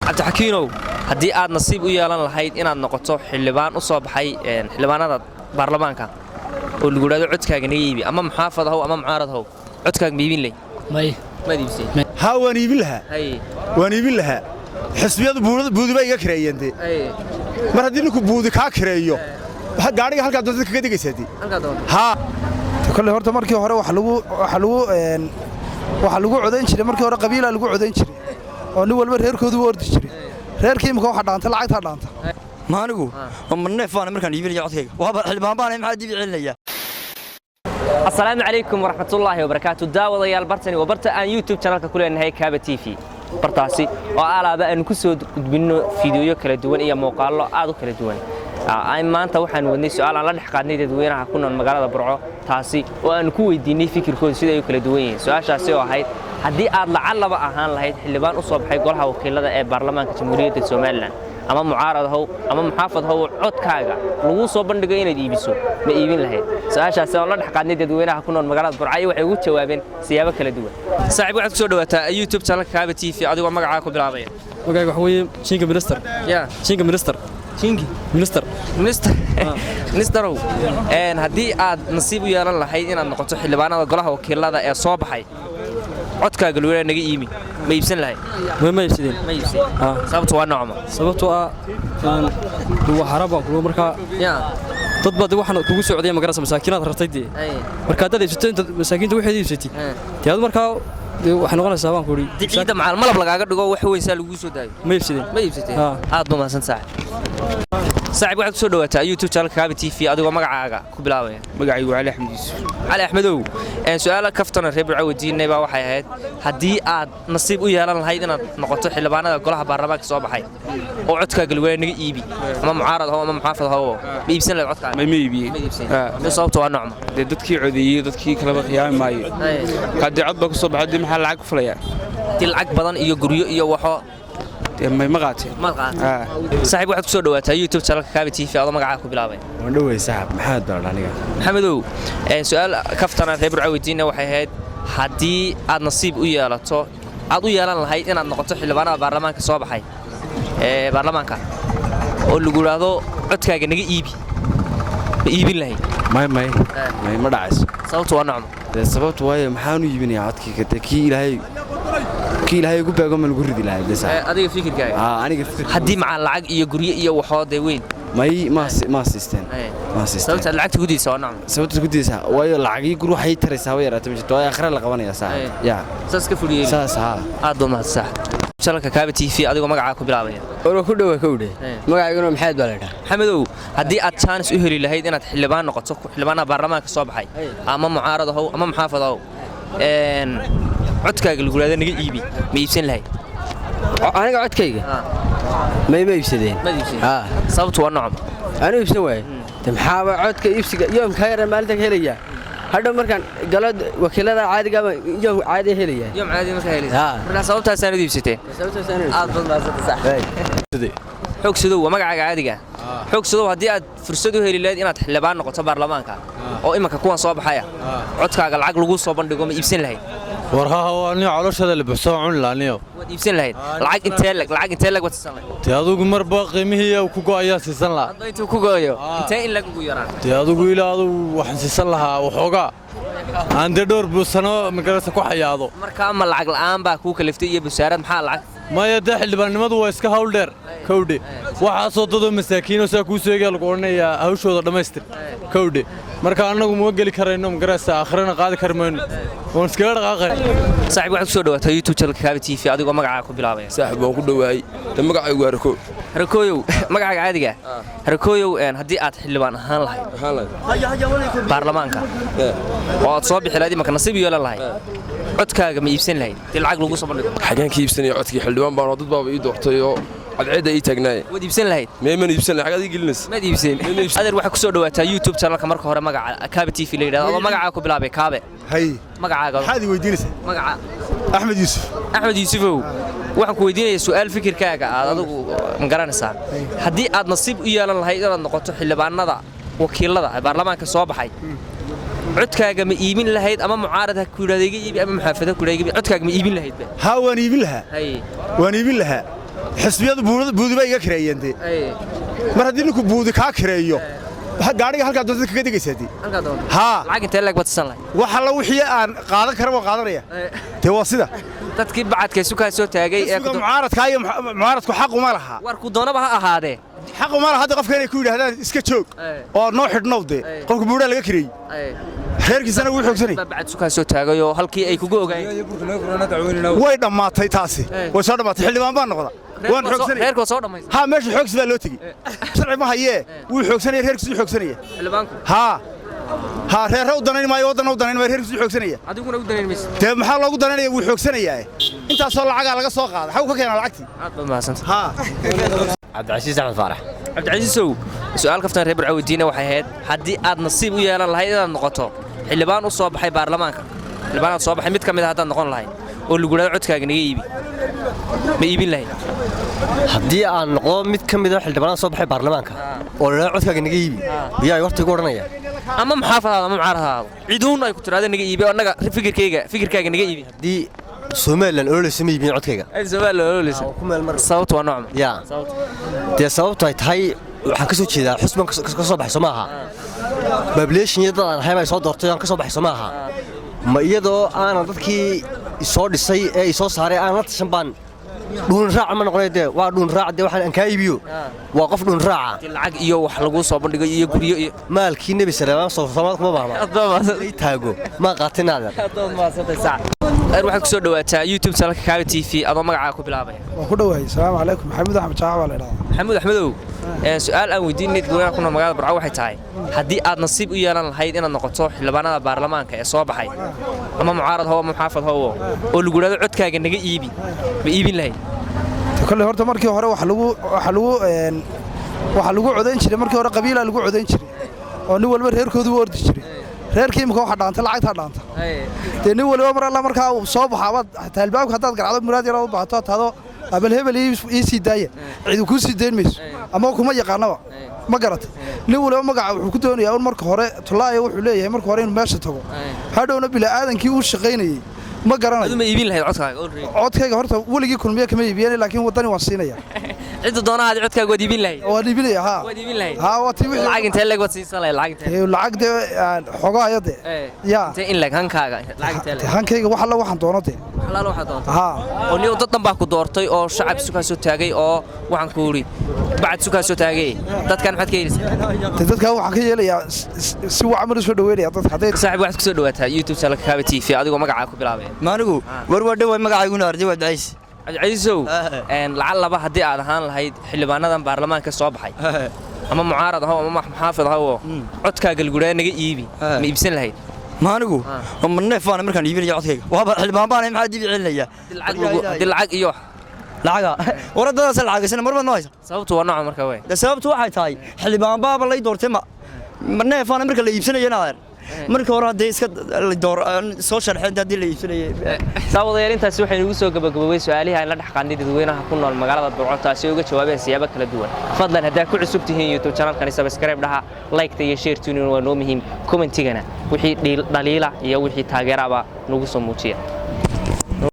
عبد الحكيم هدي aad nasiib u yeelan lahayd inaad noqoto xildhibaan u soo baxay xildhibaanada baarlamaanka oo lagu yiraahdo codkaaga naga ama muxaafad ahaw ama mucaarad ahaw codkaaga ma iibin leh ma iibsay ها وأنا يبلها وأنا يبلها حسبيات بودي بقى كريانتي ما هدينك بودي كاكريو قاعد halka dadka kaga digaysatay ha kale horta markii hore waxa lagu codayn jiray markii hore qabiila lagu codayn jiray oo nin walba reerkoodu u ordi jiray reerkii imka waxa dhaantay lacagta dhaantay maanigu ma neefaan markaan iibinayo codkayga waa xildhibaan baan maxaa dib celinaya السلام عليكم ورحمة الله وبركاته داوديال برتني وبرتا ان يوتيوب channel ka kuleenahay Kaaba TV bartaasi oo alaaba aan ku soo gudbino fiidiyo kala duwan iyo muuqaallo aad u kala duwan ay maanta waxaan wadnay su'aal aan la dhex qaadnay dadweynaha ku nool magaalada Burco taasi oo aan ku weydiinay fikirkooda sida ay kala duwan yihiin su'aashaasi oo ahayd haddii aad lacag ahaan lahayd xildhibaan u soo baxay golaha wakiilada ee baarlamaanka Jamhuuriyadda Soomaaliland ama mucaarad ahaw ama muxaafad ahaw codkaaga lagu soo bandhigay inaad iibiso ma iibin lahayd su'aashaasi oo la dhex qaadnay dadweynaha ku nool magaalada Burco waxay ugu jawaabeen siyaabo kala duwan saaxiib waxaad ku soo dhawaataa YouTube channel Kaaba TV adigoo magacaaga ku bilaabaya magacayga waxa weeye Chinga Minister haddii aad nasiib u yeelan lahayd inaad noqoto xildhibaanada golaha wakiilada ee soo baxay codkaaga loo naga iimi ma iibsan lahayd ma iibsadeen sababtu waa noocma sababtu waa haraba kulo marka dad baad waxaan kugu socday magarasa masaakiinad rartay marka dad iibsateen masaakiinta waxay iibsatay tiyad marka waxaan noqonaysaa baan ku ri ciida macal malab lagaaga dhigo wax weyn saa lagu soo daayo ma iibsadeen aad u mahadsan saaxiib waxaad ku soo dhawaataa YouTube channel Kaaba TV adigoo magacaaga ku bilaabaya magacaygu Ali Axmed Yuusuf Ali Axmedow su'aalo kaftana reeb wadiinay baa waxay ahayd haddii aad nasiib u yeelan lahayd inaad noqoto xildhibaanada golaha baarlamaanka soo baxay oo codkaaga lagu naga iibi ama mucaarad ahaw ama muxaafad ahaw ma iibsan lahayd codkaaga ma iibiyay sababtu waa noocma dadkii codeeyay dadkii kala qiyaami maayo hadii cod baa ku soo baxay maxaa lacag ku fulaya lacag badan iyo guryo iyo waxo ما قاتل صاحب واحد كسر دوات يوتيوب channel Kaaba TV adoo magacaaga ku bilaabay waan dhaweey saaxib maxaad dooran aniga maxamedow su'aal kaftana reeb wadiinay waxay ahayd haddii aad nasiib u yeelato aad u yeelan lahayd inaad noqoto xildhibaanada baarlamaanka soo baxay baarlamaanka oo lagu yiraahdo codkaaga naga iibi ma iibin lahayd ma dhacayso sababtu waa noocma sababtu waaye maxaan u iibinayaa codkayga kii ilaahay ugu baago ma lagu ridi lahaa adiga fikirkaaga aniga haddii macaan lacag iyo guryo iyo waxoode weyn ma siisteen sababta lacagta gudiisa waa noocma sababta gudiisa waayo lacagii gur waxay taraysaa way yaraatay ma jirto waa akhra la qabanaya saaxiib saas ka fuliyay saas aad u mahadsan channelka Kaaba TV adigoo magacaaga ku bilaabaya oo ku dhaw ka udhe magacayguna maxaad baa leedahay maxamedow haddii aad chance u heli lahayd inaad xildhibaan noqoto xildhibaanada baarlamaanka soo baxay ama mucaarad ahaw ama muxaafad ahaw codkaaga lagu yiraahdo naga iibi ma iibsan lahayd aniga codkayga ma iibsadeen sababtu waa noocma aniga iibsan waay maxaa codka iibsiga yoom ka yar maalinta helaya hadda markaan galad wakiilada caadiga yoom caadi helaya yoom caadi markaa helaya marka sababtaas aan iibsateen aad badan saaxiib xogsadow magacaaga caadiga xogsadow haddii aad fursad u heli lahayd inaad xildhibaan noqoto baarlamaanka oo imanka kuwan soo baxaya codkaaga lacag lagu soo bandhigo ma iibsan lahayd warhaha waa nin caloshada la buxsoo cun laaniyo wad iibsan lahayd lacag intee lag wad siisan lahayd tii adigu marba qiimihii ku go'aya siisan lahaa hadda intuu ku go'ayo intee in lagu yaraan tii adigu ilaa waxaan siisan lahaa waxoogaa aan de dhowr buusano magarasa ku xayaado markaa ma lacag la'aan baa kuu kaliftay iyo busaarad maxaa lacag maya de xildhibaannimadu waa iska hawl dheer kowdhe waxaasoo dadoo masaakiinoo saa kuu seegaya lagu odhanayaa hawshooda dhammaystir kowdhe marka annagu ma geli karayno magarasa akhrina qaadi kari mayno waan iskaga dhaqaaqay saaxiib waxaad ku soo dhawaataa YouTube channel Kaaba TV adigoo magacaaga ku bilaabaya saaxiib waan ku dhawaay magacaygu waa Rakooyow magacaaga caadiga Rakooyow haddii aad xildhibaan ahaan lahayd baarlamaanka oo aad soo bixi lahayd marka nasiib yeelan lahayd codkaaga ma iibsan lahayd tii lacag lagu soo bandhigo xagaan ka iibsanay codkii xildhibaan baan dad baaba ii doortay oo cadceeda ii taagnaay wad iibsan lahayd meeman iibsan lahayd xagaad ii gelinaysa ma iibsan adeer waxa ku soo dhawaataa YouTube channelka marka hore magaca Kaaba TV la yiraahdo oo magacaaga ku bilaabay Kaabe hay magacaaga maxaad weydiinaysaa magaca Axmed Yuusufow waxaan ku weydiinayaa su'aal fikirkaaga aad adigu ma garanaysaa haddii aad nasiib u yeelan lahayd inaad noqoto xildhibaanada wakiilada baarlamaanka soo baxay codkaaga ma iibin lahayd ama mucaarad ha ku yiraahdo iga iibi ama muxaafada ku yiraahdo codkaaga ma iibin lahayd ha waan iibin lahaa waan iibin lahaa xisbiyadu buudi bay iga kireeyeen dee mar haddii ninku buudi kaa kireeyo gaadhiga halkaa doonta kaga degaysaa dee haa lacag intee leeg badsan lahay wax alla wixii aan qaadan kara waan qaadanaya dee waa sida dadkii bacadka sukaa soo taagay mucaaradka iyo mucaaradku xaq uma laha warku doonaba ha ahaadee xaq uma laha hadda qofka inay ku yidhaahdaan iska joog oo noo xidhnow dee qofka buudhaa laga kireeyey reerkiisana wuu xoogsanay bacad sukaa soo taagay oo halkii ay kugu ogaayeen way dhammaatay taasi way soo dhammaatay xildhibaan baan noqda waan xoogsanay reerkoo soo dhamaystay haa meesha xoogsi baa loo tegey sharci ma hayee wuu xoogsanaya reerkiisu xoogsanaya xildhibaanku haa reerra u danayn maayo waddanna u danayn maayo reerkiisu xoogsanaya adiguna u danayn maysa dee maxaa loogu danaynaya wuu xoogsanayaa intaasoo lacagaa laga soo qaada xagu ka keenaa lacagtii aad baad mahadsantahay haa cabdicasiis axmed faarax cabdicasiisow su'aal kaftan reer Burco weydiina waxay ahayd haddii aad nasiib u yeelan lahayd inaad noqoto xildhibaan u soo baxay baarlamaanka xildhibaanaad soo baxay mid ka mid ah haddaad noqon lahayd oo lagu yidhahdo codkaaga naga iibi ma iibin lahayd haddii aan noqdo mid ka mid ah xildhibaanada soo baxay baarlamaanka oo la codkaaga naga iibi yaa horta igu odhanaya ama maxaafadaada ama mucaaradaada ciduun ay ku tiraahdo naga iibi oo annaga fikirkaaga naga iibi haddii Somaliland ololeysa ma iibin codkayga ay Somaliland ololeysa sababtu waa noocma yaa dee sababtu ay tahay waxaan ka soo jeedaa xusban ka soo baxay Soomaha population yada aan hayay soo doortay aan ka soo baxay Soomaha ma iyadoo aan dadkii soo dhisay ee soo saaray aan la tashan baan dhuun raac ma noqonayde waa dhuun raac de waxaan ka iibiyo waa qof dhuun raaca lacag iyo wax lagu soo bandhigo iyo guriyo iyo maalkii nabi sallallahu alayhi wasallam kuma baahna ay taago ma qaatinaada adoon ma sabtay saac waxaad ku soo dhawaataa YouTube channelka Kaaga TV adoo magacaaga ku bilaabaya waan ku dhawahay salaamu calaykum maxamuud axmed jaaca baa la yiraahdaa maxamuud axmedow su'aal aan weydiinay dadweynaha ku nool magaalada Burco waxay tahay haddii aad nasiib u yeelan lahayd inaad noqoto xildhibaanada baarlamaanka ee soo baxay ama mucaarad hawo ama muxaafad hawo oo lagu yiraahdo codkaaga naga iibi ma iibin lahayd kale horta markii hore waxa lagu codayn jiray markii hore qabiila lagu codayn jiray oo nin walba reerkoodu u ordi jiray reerkii imka waxa dhaantay lacagta dhaantay de nin walba mar alla markaa uu soo baxaabad talbaabka hadaad garacdo muraad yar u baahato taado abal hebel ii sii daaya cid ku sii deyn mayso ama kuma yaqaanaba ma garatay nin walba magaca wuxuu ku doonayaa in marka hore tulaayo wuxuu leeyahay marka hore inuu meesha tago hadhowna bila aadankii uu shaqeynayay ma garanayo ma iibin lahayd codkaaga horta weligii kulmiye kama iibiyeen laakiin wadani waan siinaya cid doonaa aad codkaaga wad iibin lahayd waan iibinaya haa wad iibin lahayd haa waa tii lacag intee leeg wad siisan lahayd lacag de xogaaya de yaa intee in leeg hankaaga lacag intee leeg hankayga wax alla waxaan doono de xalaal waxa doonto haa oo niyo dad baa ku doortay oo shacab suka soo taagay oo waxaan ku uri bacad suka soo taagay dadkan maxad ka yeelisay dadka waxaan ka yeelayaa si wacan soo dhaweynaya dadka haday saaxiib waxaad ku soo dhawaataa YouTube channelka Kaaga TV adigoo magacaaga ku bilaabay maanigu war dhawaay magacayguna arday waa daciis cabdicasiisow lacag laba haddii aad ahaan lahayd xildhibaanadan baarlamaanka soo baxay ama mucaarad ahaw ama maxaafid ahaw codkaaga lagu yiraahdo naga iibi ma iibsan lahayd maanigu ma neefaan markaan iibinayo codkayga waa xildhibaan baan maxaa dibi celinaya lacag iyo lacaga waradadaas lacagaysan marba noo haysa sababtu waa nooc marka way sababtu waxay tahay xildhibaan baaba lay doortay ma neefaan marka la iibsanayna markii hore hadii iska door soo sharxeen hadii la iibsanayay saawadayaal intaas waxay nagu soo gabagabay su'aalaha ay la dhaxqaanay dadweynaha ku nool magaalada Burco taasi oo uga jawaabeen siyaabo kala duwan fadlan hadaa ku cusub tihiin YouTube channelkan subscribe dhaha like iyo share tune waa noo muhiim commentigana wixii dhaliila iyo wixii taageeraba nagu soo muujiya